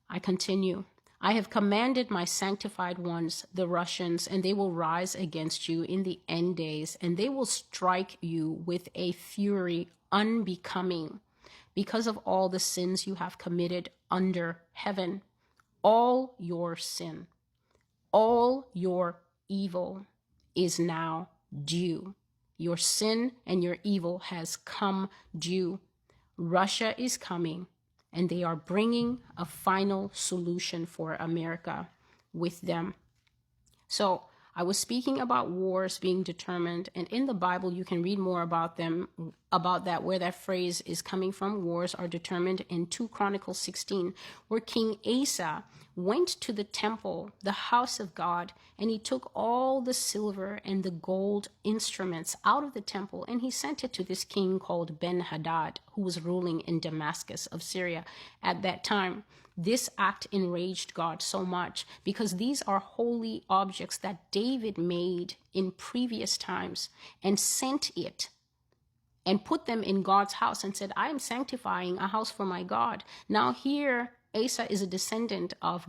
I continue. I have commanded my sanctified ones, the Russians, and they will rise against you in the end days, and they will strike you with a fury unbecoming because of all the sins you have committed under heaven. All your sin, all your evil is now due. Your sin and your evil has come due. Russia is coming, and they are bringing a final solution for America with them. So I was speaking about wars being determined, and in the Bible you can read more about them, about that, where that phrase is coming from. Wars are determined in 2 Chronicles 16, where King Asa went to the temple, the house of God, and he took all the silver and the gold instruments out of the temple, and he sent it to this king called Ben-Hadad, who was ruling in Damascus of Syria at that time. This act enraged God so much because these are holy objects that David made in previous times and sent it and put them in God's house and said, I am sanctifying a house for my God. Now here, Asa is a descendant of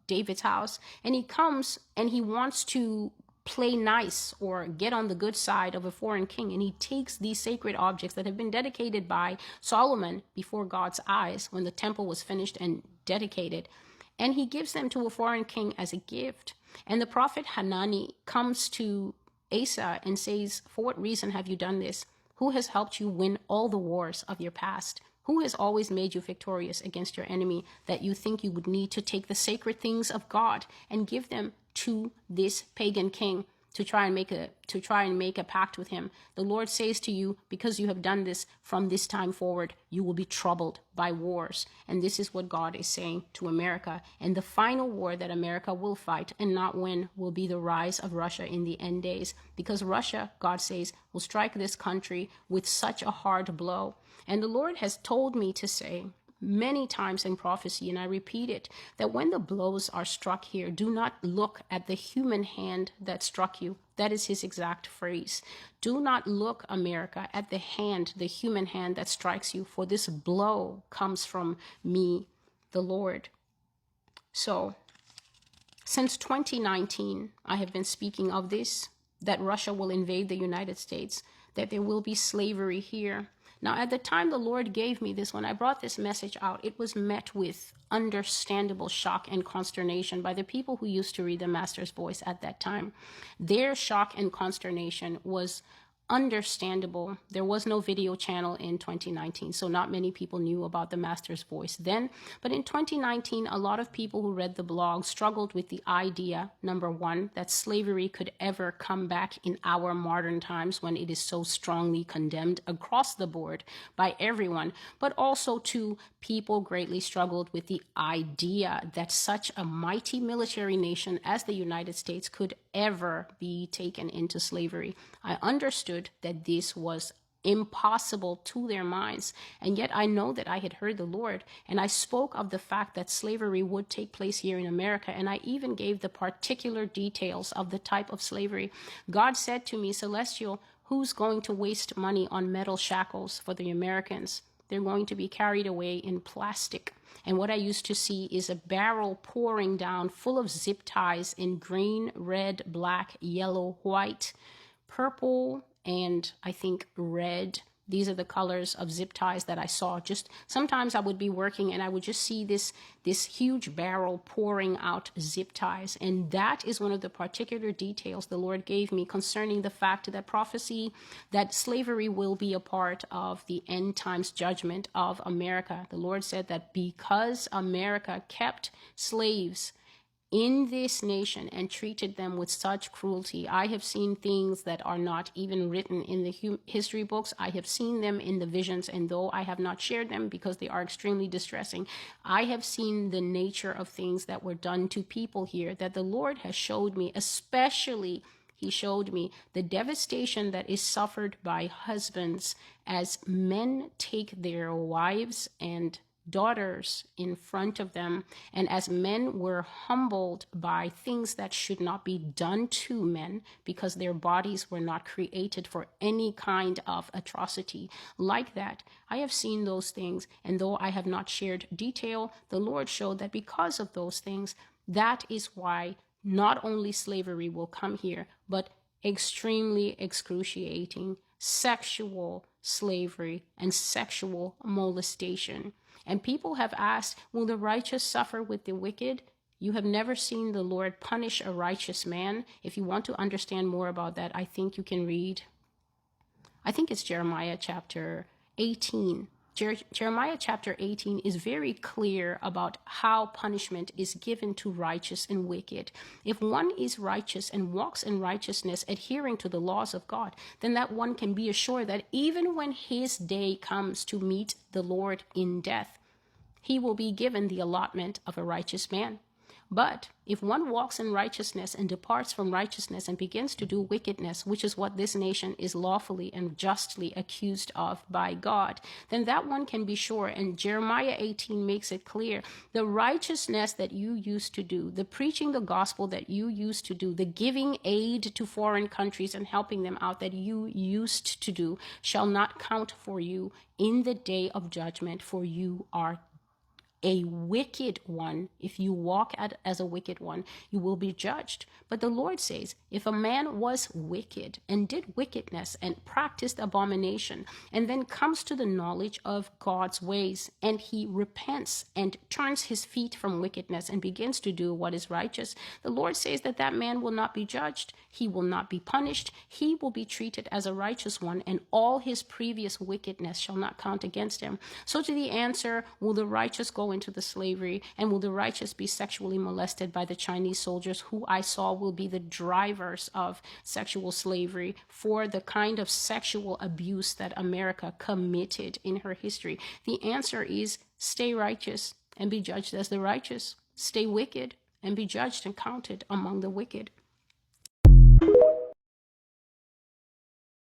David's house, and he comes and he wants to play nice or get on the good side of a foreign king, and he takes these sacred objects that have been dedicated by Solomon before God's eyes when the temple was finished and dedicated, and he gives them to a foreign king as a gift. And the prophet Hanani comes to Asa and says, for what reason have you done this? Who has helped you win all the wars of your past? Who has always made you victorious against your enemy, that you think you would need to take the sacred things of God and give them to this pagan king to try and make a pact with him? The Lord says to you, because you have done this, from this time forward, you will be troubled by wars. And this is what God is saying to America. And the final war that America will fight and not win will be the rise of Russia in the end days. Because Russia, God says, will strike this country with such a hard blow. And the Lord has told me to say many times in prophecy, and I repeat it, that when the blows are struck here, do not look at the human hand that struck you. That is his exact phrase. Do not look, America, at the hand, the human hand that strikes you, for this blow comes from me, the Lord. So, since 2019, I have been speaking of this, that Russia will invade the United States, that there will be slavery here. Now, at the time the Lord gave me this, when I brought this message out, it was met with understandable shock and consternation by the people who used to read the Master's Voice at that time. Their shock and consternation was understandable. There was no video channel in 2019, so not many people knew about the Master's Voice then. But in 2019, a lot of people who read the blog struggled with the idea, number one, that slavery could ever come back in our modern times when it is so strongly condemned across the board by everyone. But also, two, people greatly struggled with the idea that such a mighty military nation as the United States could ever be taken into slavery. I understood that this was impossible to their minds, and yet I know that I had heard the Lord, and I spoke of the fact that slavery would take place here in America, and I even gave the particular details of the type of slavery. God said to me, Celestial, who's going to waste money on metal shackles for the Americans? They're going to be carried away in plastic. And what I used to see is a barrel pouring down full of zip ties in green, red, black, yellow, white, purple, and I think red. These are the colors of zip ties that I saw. Just sometimes I would be working and I would just see this huge barrel pouring out zip ties. And that is one of the particular details the Lord gave me concerning the fact that prophecy, that slavery will be a part of the end times judgment of America. The Lord said that because America kept slaves in this nation and treated them with such cruelty. I have seen things that are not even written in the history books. I have seen them in the visions, and though I have not shared them because they are extremely distressing, I have seen the nature of things that were done to people here that the Lord has showed me, especially He showed me the devastation that is suffered by husbands as men take their wives and daughters in front of them. And as men were humbled by things that should not be done to men because their bodies were not created for any kind of atrocity like that, I have seen those things. And though I have not shared detail, the Lord showed that because of those things, that is why not only slavery will come here, but extremely excruciating sexual slavery and sexual molestation. And people have asked, will the righteous suffer with the wicked? You have never seen the Lord punish a righteous man. If you want to understand more about that, I think you can read, I think it's Jeremiah chapter 18. Jeremiah chapter 18 is very clear about how punishment is given to righteous and wicked. If one is righteous and walks in righteousness, adhering to the laws of God, then that one can be assured that even when his day comes to meet the Lord in death, he will be given the allotment of a righteous man. But if one walks in righteousness and departs from righteousness and begins to do wickedness, which is what this nation is lawfully and justly accused of by God, then that one can be sure, and Jeremiah 18 makes it clear, the righteousness that you used to do, the preaching the gospel that you used to do, the giving aid to foreign countries and helping them out that you used to do, shall not count for you in the day of judgment, for you are a wicked one. If you walk as a wicked one, you will be judged. But the Lord says, if a man was wicked and did wickedness and practiced abomination, and then comes to the knowledge of God's ways, and he repents and turns his feet from wickedness and begins to do what is righteous, the Lord says that that man will not be judged. He will not be punished. He will be treated as a righteous one, and all his previous wickedness shall not count against him. So to the answer, will the righteous go into the slavery, and will the righteous be sexually molested by the Chinese soldiers who I saw will be the drivers of sexual slavery for the kind of sexual abuse that America committed in her history? The answer is stay righteous and be judged as the righteous. Stay wicked and be judged and counted among the wicked.